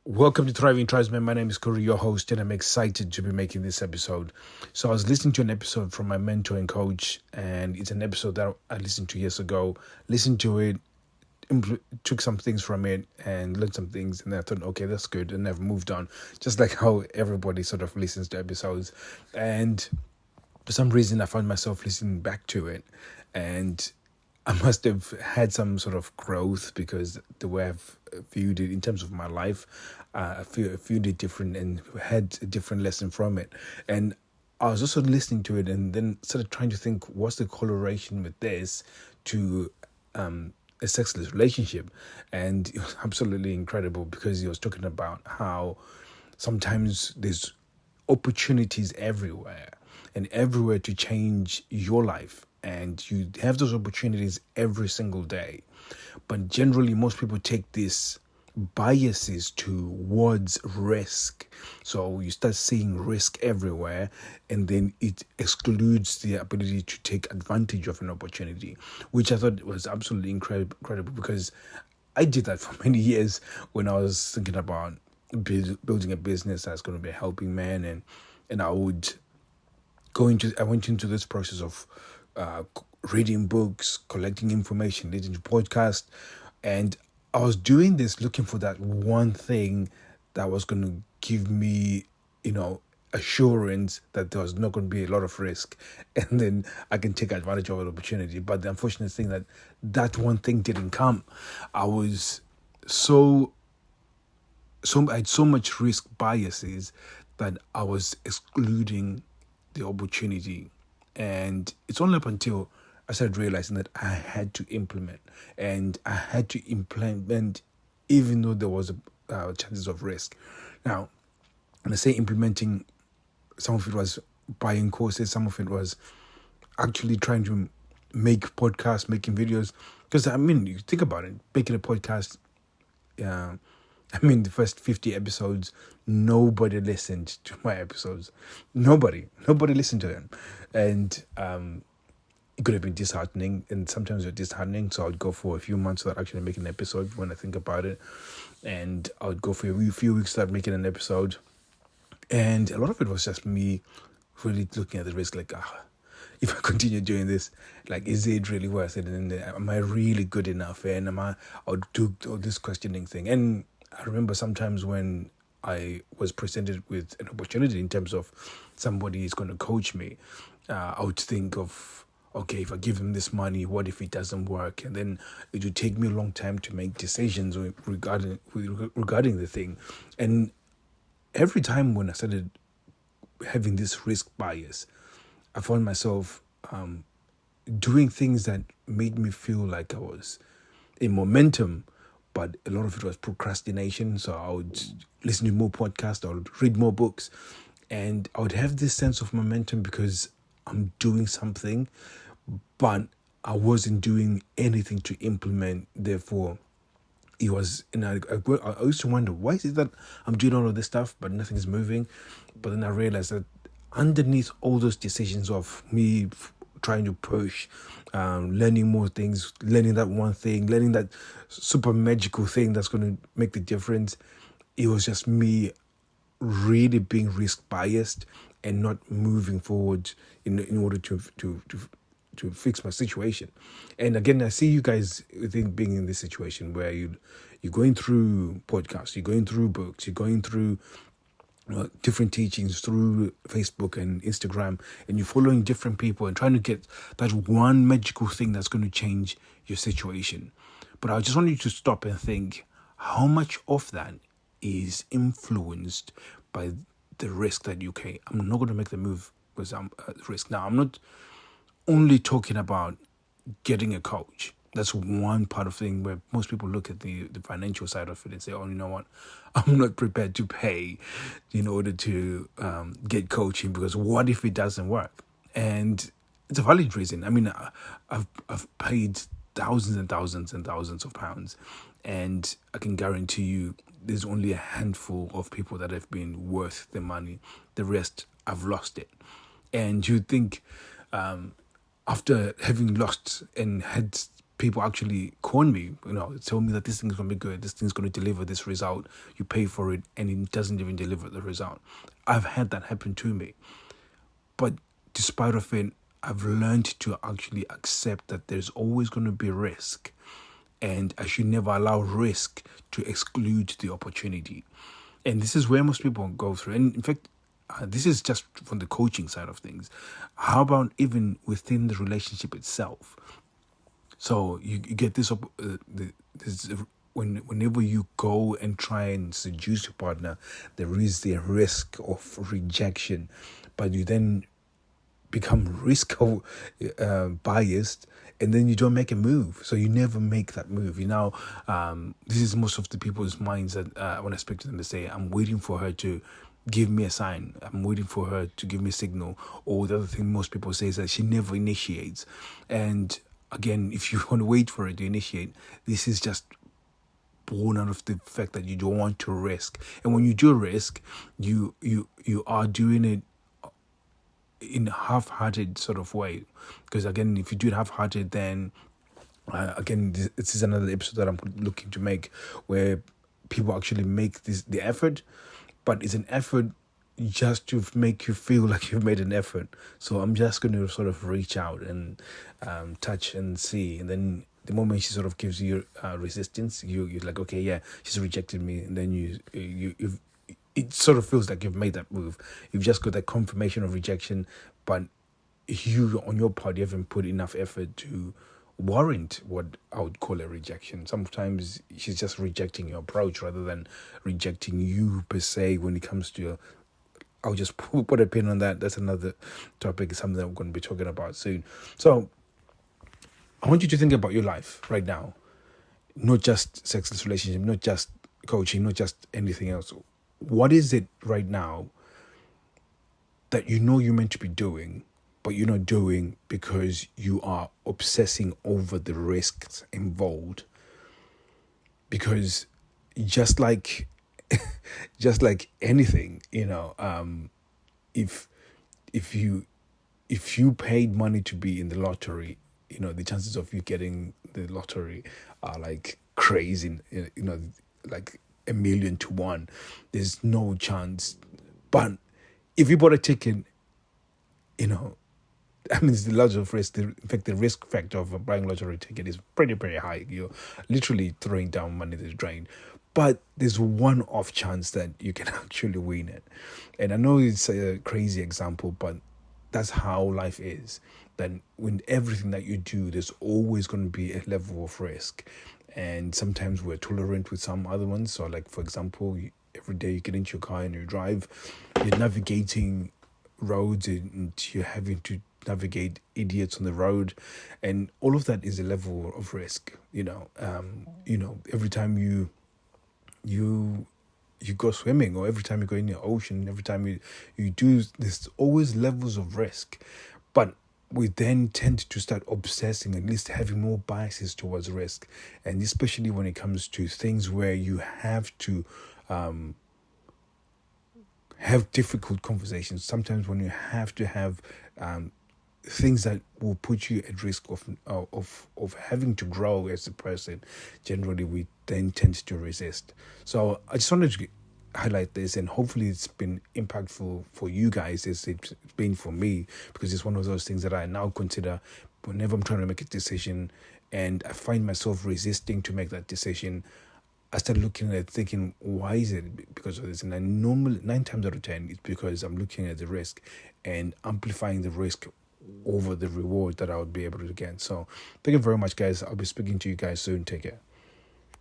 Welcome to Thriving Tribesmen. My name is Kuri, your host, and I'm excited to be making this episode. So I was listening to an episode from my mentor and coach, and it's an episode that I listened to years ago. Listened to it, took some things from it, and learned some things, and then I thought, okay, that's good, and I've moved on. Just like how everybody sort of listens to episodes. And for some reason, I found myself listening back to it, and I must have had some sort of growth because the way I've viewed it in terms of my life, I viewed it different and had a different lesson from it. And I was also listening to it and then started trying to think, what's the correlation with this to a sexless relationship? And it was absolutely incredible because he was talking about how sometimes there's opportunities everywhere and everywhere to change your life, and you have those opportunities every single day. But generally, most people take these biases towards risk. So you start seeing risk everywhere, and then it excludes the ability to take advantage of an opportunity, which I thought was absolutely incredible because I did that for many years when I was thinking about building a business that's going to be a helping man, and I went into this process of reading books, collecting information, listening to podcasts, and I was doing this looking for that one thing that was going to give me, assurance that there was not going to be a lot of risk, and then I can take advantage of an opportunity. But the unfortunate thing that one thing didn't come. I was I had so much risk biases that I was excluding the opportunity. And it's only up until I started realizing that I had to implement, and I had to implement even though there was chances of risk. Now, when I say implementing, some of it was buying courses, some of it was actually trying to make podcasts, making videos. Because, you think about it, making a podcast, the first 50 episodes, nobody listened to my episodes. Nobody listened to them. And it could have been disheartening, and sometimes it's disheartening. So I would go for a few months without actually making an episode when I think about it. And I would go for a few weeks without making an episode. And a lot of it was just me really looking at the risk, like, if I continue doing this, like, is it really worth it? And am I really good enough? And I would do all this questioning thing. And I remember sometimes when I was presented with an opportunity in terms of somebody is going to coach me, I would think of, okay, if I give him this money, what if it doesn't work? And then it would take me a long time to make decisions regarding the thing. And every time when I started having this risk bias, I found myself doing things that made me feel like I was in momentum, but a lot of it was procrastination. So I would listen to more podcasts, I would read more books, and I would have this sense of momentum because I'm doing something, but I wasn't doing anything to implement. Therefore, it was, I used to wonder, why is it that I'm doing all of this stuff, but nothing's moving? But then I realized that underneath all those decisions of me trying to push, learning more things, learning that one thing, learning that super magical thing that's going to make the difference, it was just me really being risk biased and not moving forward in order to fix my situation. And again, I see you guys being in this situation where you're going through podcasts, you're going through books, you're going through different teachings through Facebook and Instagram, and you're following different people and trying to get that one magical thing that's going to change your situation. But I just want you to stop and think, how much of that is influenced by the risk that I'm not going to make the move because I'm at risk. Now, I'm not only talking about getting a coach. That's one part of thing where most people look at the financial side of it and say, oh, you know what, I'm not prepared to pay in order to get coaching because what if it doesn't work? And it's a valid reason. I've paid thousands and thousands and thousands of pounds, and I can guarantee you there's only a handful of people that have been worth the money. The rest, I've lost it. And you think, after having lost and had people actually con me, tell me that this thing's going to be good, this thing's going to deliver this result. You pay for it and it doesn't even deliver the result. I've had that happen to me. But despite of it, I've learned to actually accept that there's always going to be risk. And I should never allow risk to exclude the opportunity. And this is where most people go through. And in fact, this is just from the coaching side of things. How about even within the relationship itself? So you get this, whenever you go and try and seduce your partner, there is the risk of rejection, but you then become risk biased, and then you don't make a move. So you never make that move. This is most of the people's minds that when I speak to them, they say, I'm waiting for her to give me a sign. I'm waiting for her to give me a signal. Or the other thing most people say is that she never initiates. And again, if you want to wait for her to initiate, this is just born out of the fact that you don't want to risk. And when you do risk, you are doing it in a half-hearted sort of way. Because again, if you do it half-hearted, then again, this is another episode that I'm looking to make, where people actually make the effort, but it's an effort just to make you feel like you've made an effort. So I'm just going to sort of reach out and touch and see, and then the moment she sort of gives you resistance, you're like, okay, yeah, she's rejected me, and then it sort of feels like you've made that move. You've just got that confirmation of rejection, but you, on your part, you haven't put enough effort to warrant what I would call a rejection. Sometimes she's just rejecting your approach rather than rejecting you per se when it comes to I'll just put a pin on that. That's another topic. It's something that we're going to be talking about soon. So I want you to think about your life right now. Not just sexless relationship, not just coaching, not just anything else. What is it right now that you're meant to be doing, but you're not doing because you are obsessing over the risks involved? Because just like anything, if you paid money to be in the lottery, the chances of you getting the lottery are like crazy, like 1,000,000 to 1. There's no chance. But if you bought a ticket, it's the large of risk. In fact, the risk factor of buying a lottery ticket is pretty, pretty high. You're literally throwing down money to the drain. But there's one off chance that you can actually win it. And I know it's a crazy example, but that's how life is. That when everything that you do, there's always going to be a level of risk. And sometimes we're tolerant with some other ones. So like, for example, every day you get into your car and you drive, you're navigating roads and you're having to navigate idiots on the road, and all of that is a level of risk. Every time you go swimming, or every time you go in the ocean, every time you do, there's always levels of risk. But we then tend to start obsessing, at least having more biases towards risk, and especially when it comes to things where you have to have difficult conversations. Sometimes when you have to have things that will put you at risk of having to grow as a person, generally we then tend to resist. So I just wanted to highlight this, and hopefully it's been impactful for you guys as it's been for me, because it's one of those things that I now consider whenever I'm trying to make a decision and I find myself resisting to make that decision. I start looking at it, thinking, why is it because of this? And I normally, 9 times out of 10, it's because I'm looking at the risk and amplifying the risk over the reward that I would be able to get. So thank you very much, guys. I'll be speaking to you guys soon. Take care.